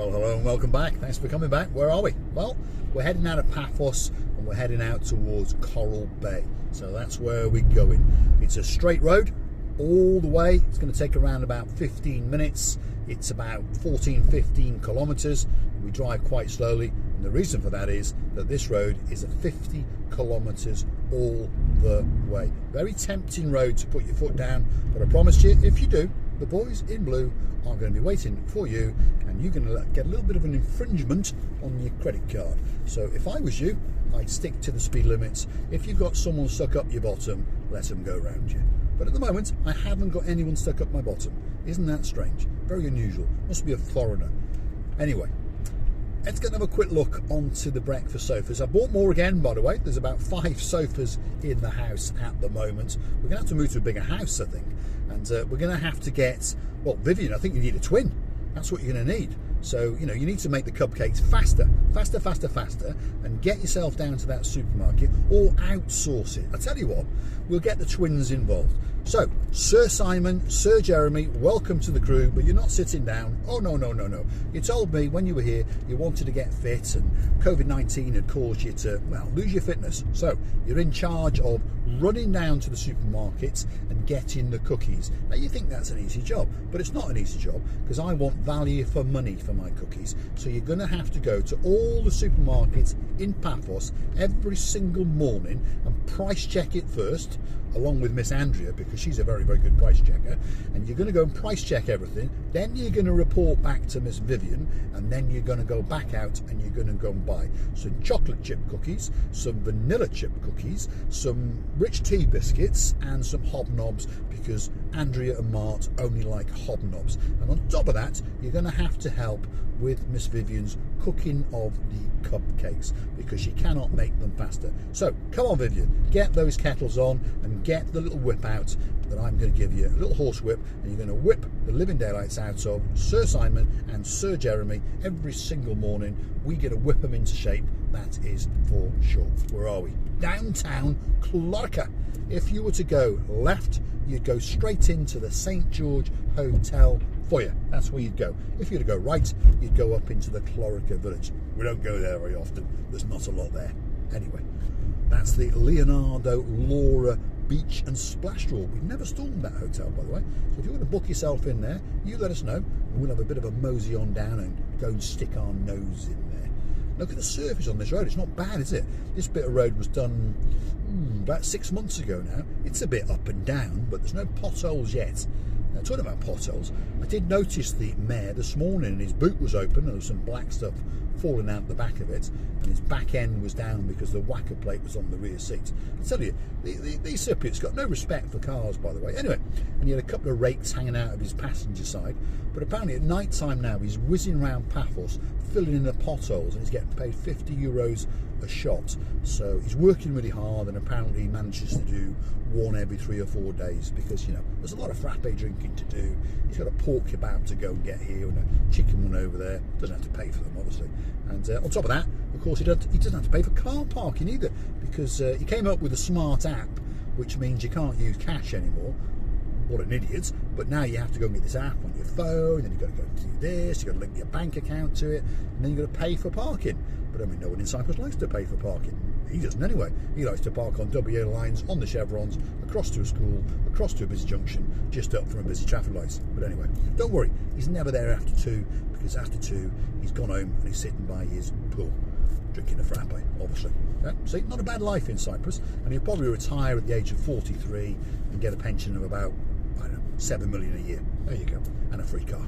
Well, hello and welcome back. Thanks for coming back. Where are we? Well, we're heading out of Paphos and we're heading out towards Coral Bay. So that's where we're going. It's a straight road all the way. It's going to take around about 15 minutes. It's about 15 kilometers. We drive quite slowly. And the reason for that is that this road is a 50 kilometers all the way. Very tempting road to put your foot down, but I promise you, if you do, the boys in blue are going to be waiting for you, and you're going to get a little bit of an infringement on your credit card. So if I was you, I'd stick to the speed limits. If you've got someone stuck up your bottom, let them go around you. But at the moment, I haven't got anyone stuck up my bottom. Isn't that strange? Very unusual. Must be a foreigner. Anyway, let's get another quick look onto the breakfast sofas. I bought more again, by the way. There's about 5 sofas in the house at the moment. We're going to have to move to a bigger house, I think. And we're going to have to get, well, Vivian, I think you need a twin. That's what you're going to need. So, you know, you need to make the cupcakes faster, and get yourself down to that supermarket or outsource it. I tell you what, we'll get the twins involved. So, Sir Simon, Sir Jeremy, welcome to the crew, but you're not sitting down. Oh, no. You told me when you were here you wanted to get fit and COVID-19 had caused you to, well, lose your fitness. So, you're in charge of running down to the supermarkets and getting the cookies. Now, you think that's an easy job, but it's not an easy job because I want value for money for my cookies. So, you're going to have to go to all the supermarkets in Paphos every single morning and price check it first, along with Miss Andrea, because she's a very, very good price checker. And you're going to go and price check everything. Then you're going to report back to Miss Vivian, and then you're going to go back out and you're going to go and buy some chocolate chip cookies, some vanilla chip cookies, some rich tea biscuits, and some hobnobs, because Andrea and Mart only like hobnobs. And on top of that, you're going to have to help with Miss Vivian's cooking of the cupcakes, because she cannot make them faster. So come on, Vivian, get those kettles on and get the little whip out that I'm going to give you, a little horse whip, and you're going to whip the living daylights out of Sir Simon and Sir Jeremy every single morning. We get to whip them into shape, that is for sure. Where are we? Downtown Clorica. If you were to go left, you'd go straight into the St. George Hotel foyer. That's where you'd go. If you were to go right, you'd go up into the Clorica village. We don't go there very often. There's not a lot there. Anyway, that's the Leonardo Laura Beach and Splash Drawer. We've never stormed that hotel, by the way. So if you want to book yourself in there, you let us know, and we'll have a bit of a mosey on down and go and stick our nose in there. Look at the surface on this road. It's not bad, is it? This bit of road was done about 6 months ago now. It's a bit up and down, but there's no potholes yet. Now, talking about potholes, I did notice the mayor this morning, and his boot was open and there was some black stuff falling out the back of it, and his back end was down because the whacker plate was on the rear seat. I tell you, these Cypriots got no respect for cars, by the way. Anyway, and he had a couple of rakes hanging out of his passenger side, but apparently at night time now he's whizzing around Paphos filling in the potholes, and he's getting paid €50 a shot. So he's working really hard, and apparently he manages to do one every 3 or 4 days, because, you know, there's a lot of frappe drinking to do. He's got a pork kebab to go and get here and a chicken one over there. Doesn't have to pay for them, obviously. And on top of that, of course, he doesn't have to pay for car parking either, because he came up with a smart app, which means you can't use cash anymore. What an idiot. But now you have to go and get this app on your phone, and you've got to go and do this, you've got to link your bank account to it, and then you've got to pay for parking. But I mean, no one in Cyprus likes to pay for parking. He doesn't anyway. He likes to park on WA lines, on the chevrons, across to a school, across to a busy junction, just up from a busy traffic light. But anyway, don't worry, he's never there after 2, because after 2, he's gone home and he's sitting by his pool, drinking a frappe, obviously. Yeah? See, not a bad life in Cyprus, and he'll probably retire at the age of 43 and get a pension of about, I don't know, 7 million a year. There you go. And a free car.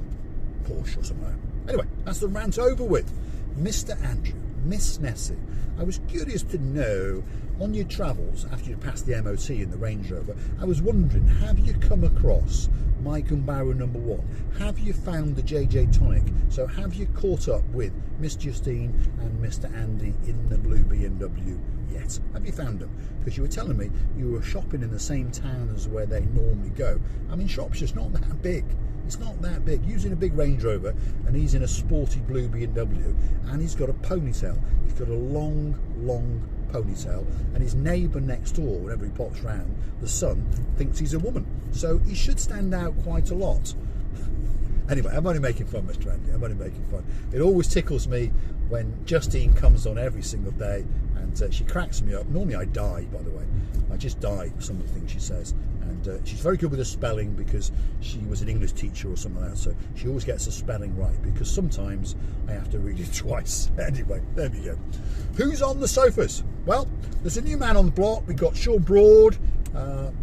Porsche or something like that. Anyway, that's the rant over with. Mr. Andrew, Miss Nessie, I was curious to know, on your travels after you passed the MOT in the Range Rover, I was wondering, have you come across my Gumbaru number 1? Have you found the JJ Tonic? So have you caught up with Miss Justine and Mr. Andy in the blue BMW yet? Have you found them? Because you were telling me you were shopping in the same town as where they normally go. I mean, Shropshire's not that big. It's not that big. Using a big Range Rover, and he's in a sporty blue BMW, and he's got a ponytail. He's got a long ponytail, and his neighbour next door, whenever he pops round, the son, thinks he's a woman. So he should stand out quite a lot. Anyway, I'm only making fun, Mr. Andy. I'm only making fun. It always tickles me when Justine comes on every single day, and she cracks me up. Normally I die, by the way. I just die with some of the things she says. And she's very good with the spelling because she was an English teacher or something like that. So she always gets the spelling right, because sometimes I have to read it twice. Anyway, there we go. Who's on the sofas? Well, there's a new man on the block. We've got Sean Broad,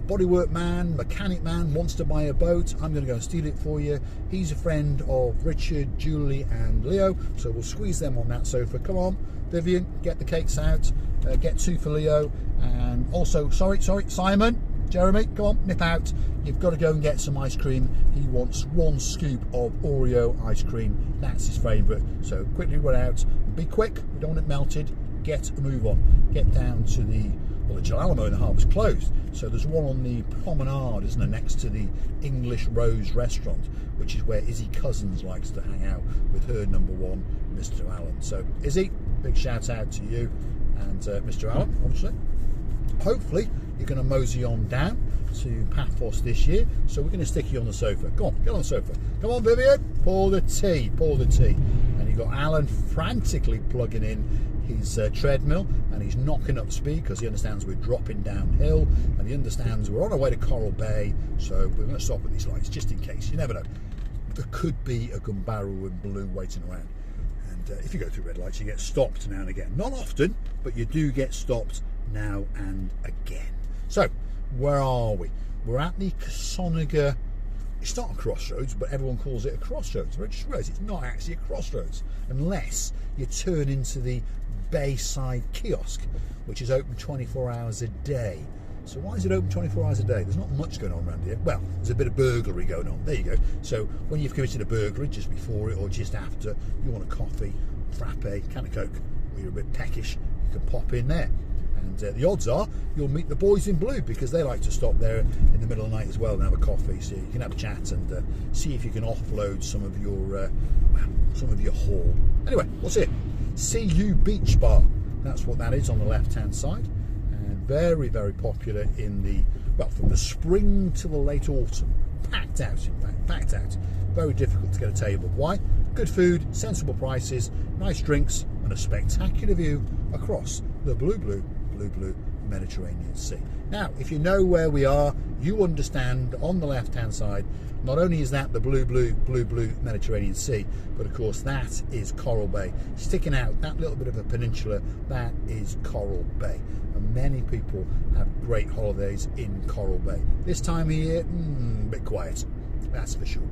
bodywork man, mechanic man, wants to buy a boat. I'm going to go and steal it for you. He's a friend of Richard, Julie and Leo, so we'll squeeze them on that sofa. Come on, Vivian, get the cakes out. Get 2 for Leo, and also, sorry, Simon, Jeremy, come on, nip out. You've got to go and get some ice cream. He wants 1 scoop of Oreo ice cream. That's his favourite. So quickly run out. Be quick. We don't want it melted. Get a move on. Get down to the Jalamo in the harbour's closed. So there's one on the promenade, isn't there, next to the English Rose restaurant, which is where Izzy Cousins likes to hang out with her number 1, Mr. Allen. So Izzy, big shout out to you and Mr. Allen, obviously. Hopefully you're going to mosey on down to Paphos this year, so we're going to stick you on the sofa. Go on, get on the sofa. Come on, Vivian, pour the tea. And you've got Alan frantically plugging in his treadmill, and he's knocking up speed because he understands we're dropping downhill, and he understands we're on our way to Coral Bay, so we're going to stop at these lights just in case. You never know. There could be a Gumbaru and Blue waiting around. If you go through red lights, you get stopped now and again. Not often, but you do get stopped now and again. So, where are we? We're at the Cassoniga. It's not a crossroads, but everyone calls it a crossroads. I just realised it's not actually a crossroads unless you turn into the Bayside kiosk, which is open 24 hours a day. So why is it open 24 hours a day? There's not much going on around here. Well, there's a bit of burglary going on. There you go. So when you've committed a burglary, just before it or just after, you want a coffee, frappe, can of Coke, or you're a bit peckish, you can pop in there. And the odds are you'll meet the boys in blue, because they like to stop there in the middle of the night as well and have a coffee, so you can have a chat and see if you can offload some of your haul. Anyway, what's it? CU Beach Bar. That's what that is on the left-hand side. Very, very popular in the, well, from the spring to the late autumn. Packed out, in fact, packed out. Very difficult to get a table. Why? Good food, sensible prices, nice drinks, and a spectacular view across the blue Mediterranean Sea. Now, if you know where we are, you understand on the left-hand side, not only is that the blue Mediterranean Sea, but of course that is Coral Bay. Sticking out that little bit of a peninsula, that is Coral Bay. And many people have great holidays in Coral Bay. This time of year, a bit quiet, that's for sure.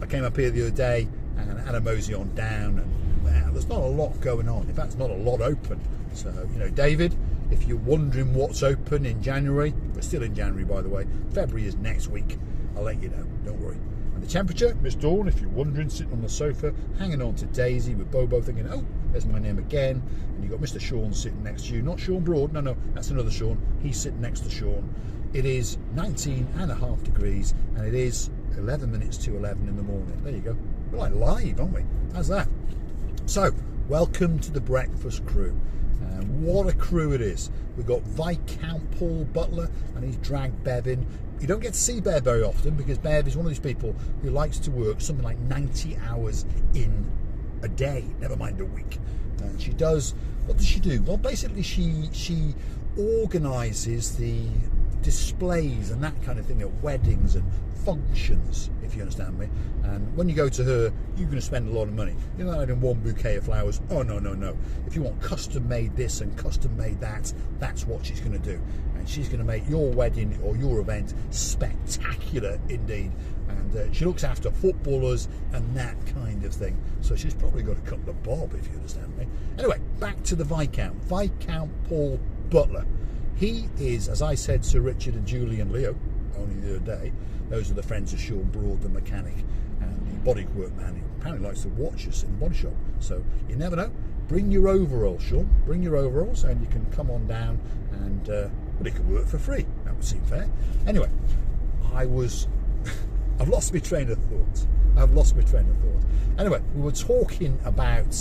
I came up here the other day and had a mosey on down, and wow, there's not a lot going on. In fact, not a lot open. So, you know, David, if you're wondering what's open in January, we're still in January, by the way. February is next week. I'll let you know, don't worry. And the temperature, Miss Dawn, if you're wondering, sitting on the sofa, hanging on to Daisy with Bobo, thinking, oh, there's my name again. And you've got Mr. Sean sitting next to you. Not Sean Broad, no, that's another Sean. He's sitting next to Sean. It is 19.5 degrees, and it is 11 minutes to 11 in the morning. There you go. We're like live, aren't we? How's that? So, welcome to the breakfast crew. What a crew it is. We've got Viscount Paul Butler, and he's dragged Bev in. You don't get to see Bev very often, because Bev is one of these people who likes to work something like 90 hours in a day, never mind a week. And she does, what does she do? Well, basically she organises the displays and that kind of thing at weddings and functions, if you understand me. And when you go to her, you're going to spend a lot of money. You're not having one bouquet of flowers. Oh, no. If you want custom made this and custom made that, that's what she's going to do. And she's going to make your wedding or your event spectacular indeed. And she looks after footballers and that kind of thing. So she's probably got a couple of bob, if you understand me. Anyway, back to the Viscount Paul Butler. He is, as I said, Sir Richard and Julie and Leo only the other day. Those are the friends of Sean Broad, the mechanic, and the bodywork man who apparently likes to watch us in the body shop. So you never know. Bring your overalls, Sean. Bring your overalls, and you can come on down and, well, it could work for free. That would seem fair. Anyway, I've lost my train of thought. Anyway, we were talking about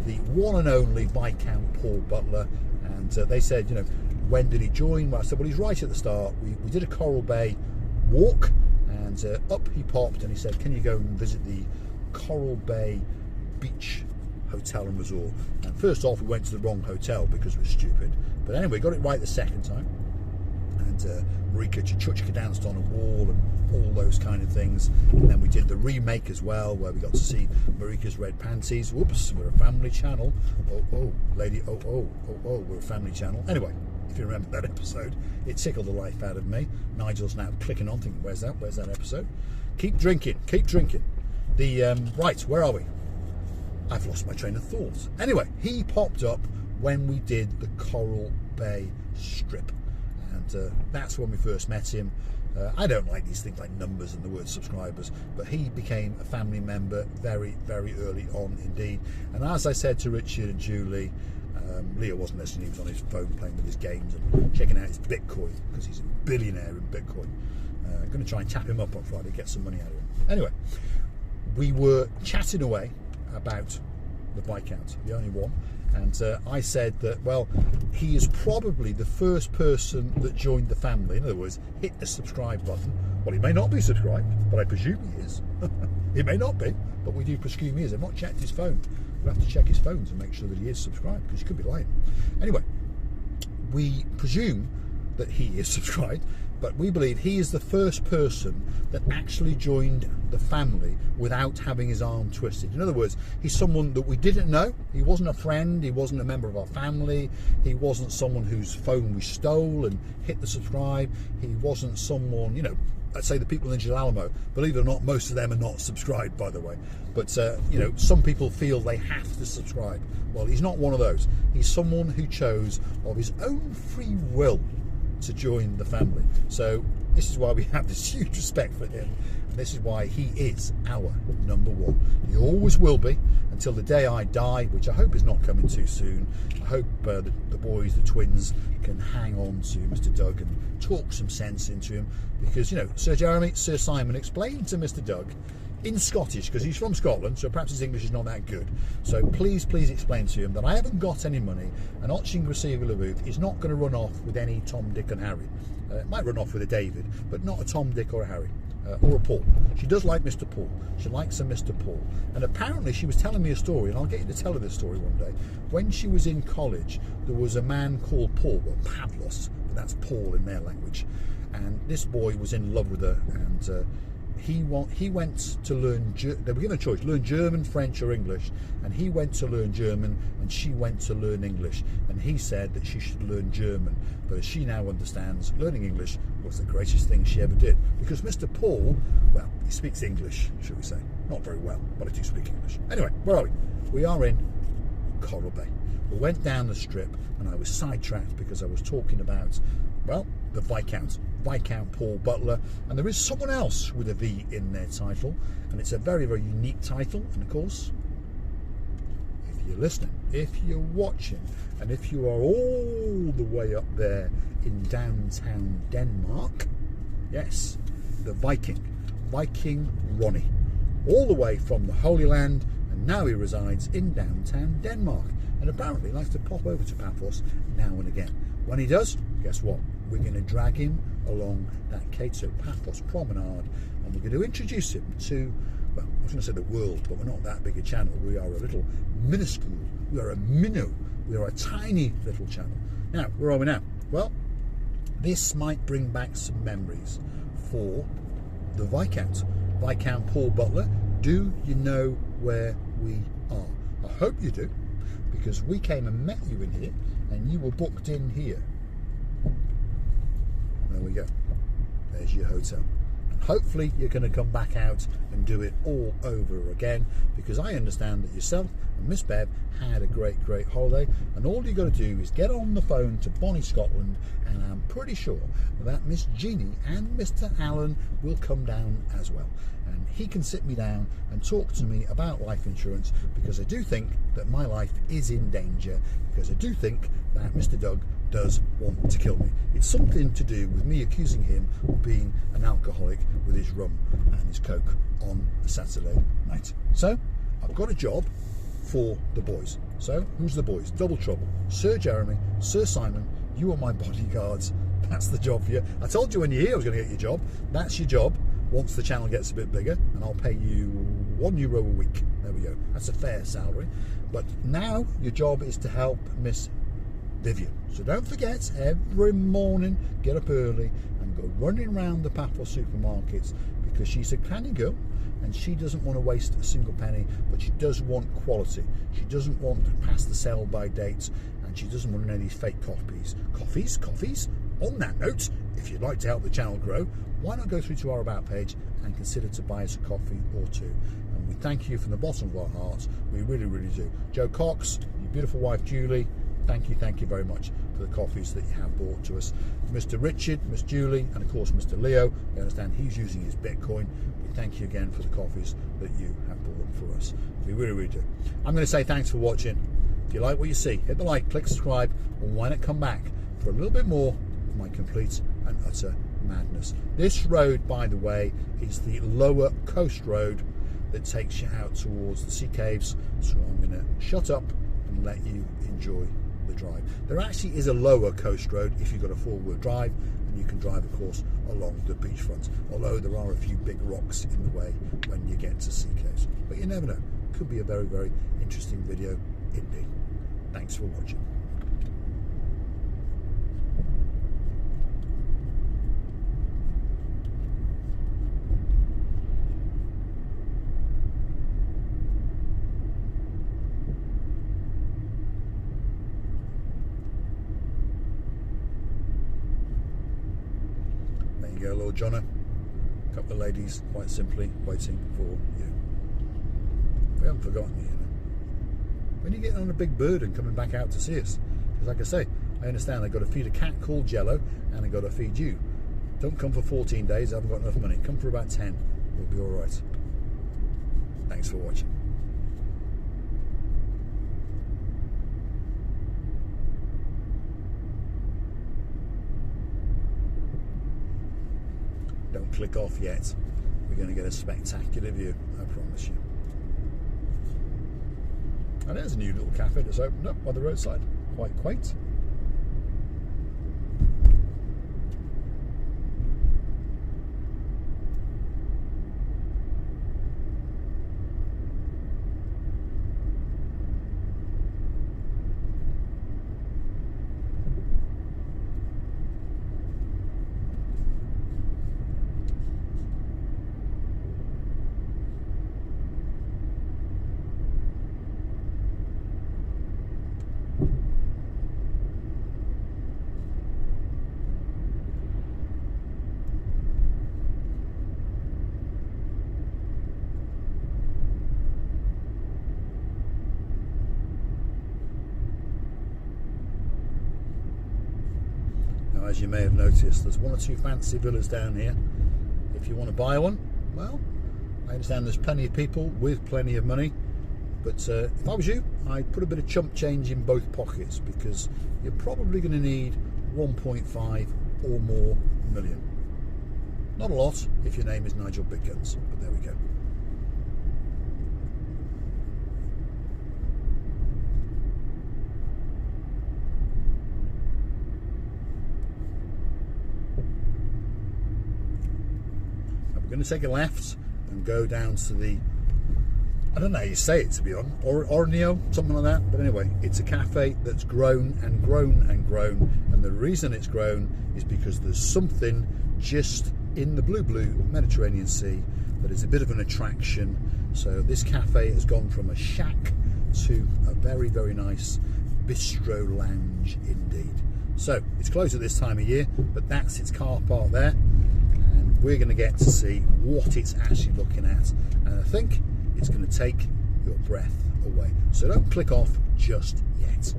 the one and only Viscount Paul Butler, and they said, you know, when did he join? Well, I said, well, he's right at the start. We did a Coral Bay walk, and up he popped, and he said, can you go and visit the Coral Bay Beach Hotel and Resort? And first off, we went to the wrong hotel because we're stupid, but anyway, got it right the second time. And Marika Chuchka danced on a wall and all those kind of things. And then we did the remake as well, where we got to see Marika's red panties. Whoops, we're a family channel. Oh, lady, oh, we're a family channel. Anyway, if you remember that episode, it tickled the life out of me. Nigel's now clicking on, thinking, where's that episode? Keep drinking. Right, where are we? I've lost my train of thought. Anyway, he popped up when we did the Coral Bay Strip. And that's when we first met him. I don't like these things like numbers and the word subscribers, but he became a family member very, very early on indeed. And as I said to Richard and Julie, Leo wasn't listening, he was on his phone playing with his games and checking out his Bitcoin, because he's a billionaire in Bitcoin. I'm going to try and tap him up on Friday, get some money out of him. Anyway, we were chatting away about the Viscount, the only one. And I said that, well, he is probably the first person that joined the family. In other words, hit the subscribe button. Well, he may not be subscribed, but I presume he is. He may not be, but we do presume he is. I've not checked his phone. We'll have to check his phone to make sure that he is subscribed, because he could be lying. Anyway, we presume that he is subscribed, but we believe he is the first person that actually joined the family without having his arm twisted. In other words, he's someone that we didn't know. He wasn't a friend, he wasn't a member of our family, he wasn't someone whose phone we stole and hit the subscribe, he wasn't someone, you know, let's say the people in Jalamo, believe it or not, most of them are not subscribed, by the way. But, you know, some people feel they have to subscribe. Well, he's not one of those. He's someone who chose of his own free will to join the family. So this is why we have this huge respect for him, and this is why he is our number one. He always will be until the day I die, which I hope is not coming too soon. I hope the boys, the twins, can hang on to Mr. Doug and talk some sense into him, because, you know, Sir Jeremy, Sir Simon explained to Mr. Doug in Scottish, because he's from Scotland, so perhaps his English is not that good. So please explain to him that I haven't got any money, and Otching Booth is not going to run off with any Tom, Dick and Harry. It might run off with a David, but not a Tom, Dick or a Harry. Or a Paul. She does like Mr. Paul. She likes a Mr. Paul. And apparently she was telling me a story, and I'll get you to tell her this story one day. When she was in college, there was a man called Paul, well, Paphos, but that's Paul in their language. And this boy was in love with her, and he went to learn, they were given a choice, learn German, French or English, and he went to learn German and she went to learn English, and he said that she should learn German, but as she now understands, learning English was the greatest thing she ever did, because Mr. Paul, well, he speaks English, should we say, not very well, but I do speak English. Anyway, where are we? We are in Coral Bay. We went down the strip and I was sidetracked because I was talking about, well, the Viscount Paul Butler, and there is someone else with a V in their title, and it's a very, very unique title. And of course, if you're listening, if you're watching, and if you are all the way up there in downtown Denmark, yes, the Viking Ronnie, all the way from the Holy Land, and now he resides in downtown Denmark, and apparently likes to pop over to Paphos now and again. When he does, guess what? We're going to drag him along that Cato Paphos promenade, and we're going to introduce him to, well, I was going to say the world, but we're not that big a channel. We are a little minuscule. We are a minnow. We are a tiny little channel. Now, where are we now? Well, this might bring back some memories for the Viscount Paul Butler. Do you know where we are? I hope you do, because we came and met you in here, and you were booked in here. There we go. There's your hotel. And hopefully you're going to come back out and do it all over again, because I understand that yourself and Miss Bev had a great holiday, and all you got to do is get on the phone to Bonnie, Scotland, and I'm pretty sure that Miss Jeannie and Mr. Allen will come down as well, and he can sit me down and talk to me about life insurance, because I do think that my life is in danger, because I do think that Mr. Doug does want to kill me. It's something to do with me accusing him of being an alcoholic with his rum and his coke on a Saturday night. So I've got a job for the boys. So who's the boys? Double trouble. Sir Jeremy, Sir Simon, you are my bodyguards. That's the job for you. I told you when you're here I was going to get your job. That's your job. once the channel gets a bit bigger, and I'll pay you €1 a week. There we go. That's a fair salary. But now your job is to help Miss Vivian. So don't forget, every morning get up early and go running around the Paphos supermarkets, because she's a canny girl and she doesn't want to waste a single penny, but she does want quality. She doesn't want to pass the sell by dates, and she doesn't want any of these fake coffees. On that note, if you'd like to help the channel grow, why not go through to our About page and consider to buy us a coffee or two. And we thank you from the bottom of our hearts. We really, really do. Joe Cox, your beautiful wife Julie, thank you very much for the coffees that you have brought to us. Mr. Richard, Miss Julie, and of course Mr. Leo, you understand he's using his Bitcoin. We thank you again for the coffees that you have brought for us. We really, really do. I'm going to say thanks for watching. If you like what you see, hit the like, click subscribe, and why not come back for a little bit more of my complete and utter madness. This road, by the way, is the lower coast road that takes you out towards the sea caves. So I'm going to shut up and let you enjoy the drive. There actually is a lower coast road if you've got a four-wheel drive, and you can drive, of course, along the beachfront, although there are a few big rocks in the way when you get to sea caves. But you never know. Could be a very, very interesting video indeed. Thanks for watching. There you go, Lord Jono. A couple of ladies, quite simply, waiting for you. We haven't forgotten you, you know. When you get on a big bird and coming back out to see us, because like I say, I understand I've got to feed a cat called Jello, and I've got to feed you. Don't come for 14 days, I haven't got enough money. Come for about 10, we'll be all right. Thanks for watching. Don't click off yet. We're going to get a spectacular view, I promise you. And there's a new little cafe that's opened up by the roadside. Quite quaint. As you may have noticed, there's one or two fancy villas down here. If you want to buy one, well, I understand there's plenty of people with plenty of money, but if I was you, I'd put a bit of chump change in both pockets, because you're probably going to need 1.5 or more million. Not a lot if your name is Nigel Big Guns, but there we go. We're going to take a left and go down to the, I don't know how you say it, to be honest, Orneo, something like that. But anyway, it's a cafe that's grown and grown and grown, and the reason it's grown is because there's something just in the blue Mediterranean Sea that is a bit of an attraction. So this cafe has gone from a shack to a very, very nice bistro lounge indeed. So it's closed at this time of year, but that's its car park there. We're going to get to see what it's actually looking at, and I think it's going to take your breath away. So don't click off just yet.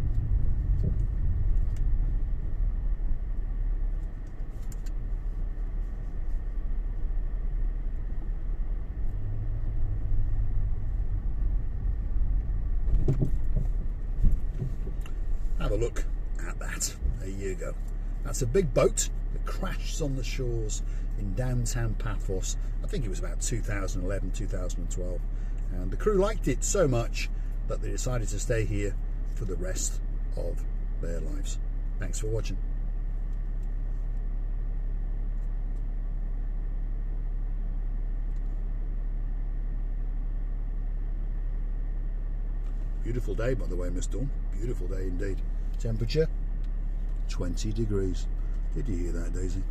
Have a look at that. There you go. That's a big boat that crashed on the shores in downtown Paphos. I think it was about 2011, 2012, and the crew liked it so much that they decided to stay here for the rest of their lives. Thanks for watching. Beautiful day, by the way, Miss Dawn. Beautiful day indeed. Temperature 20 degrees. Did you hear that, Daisy?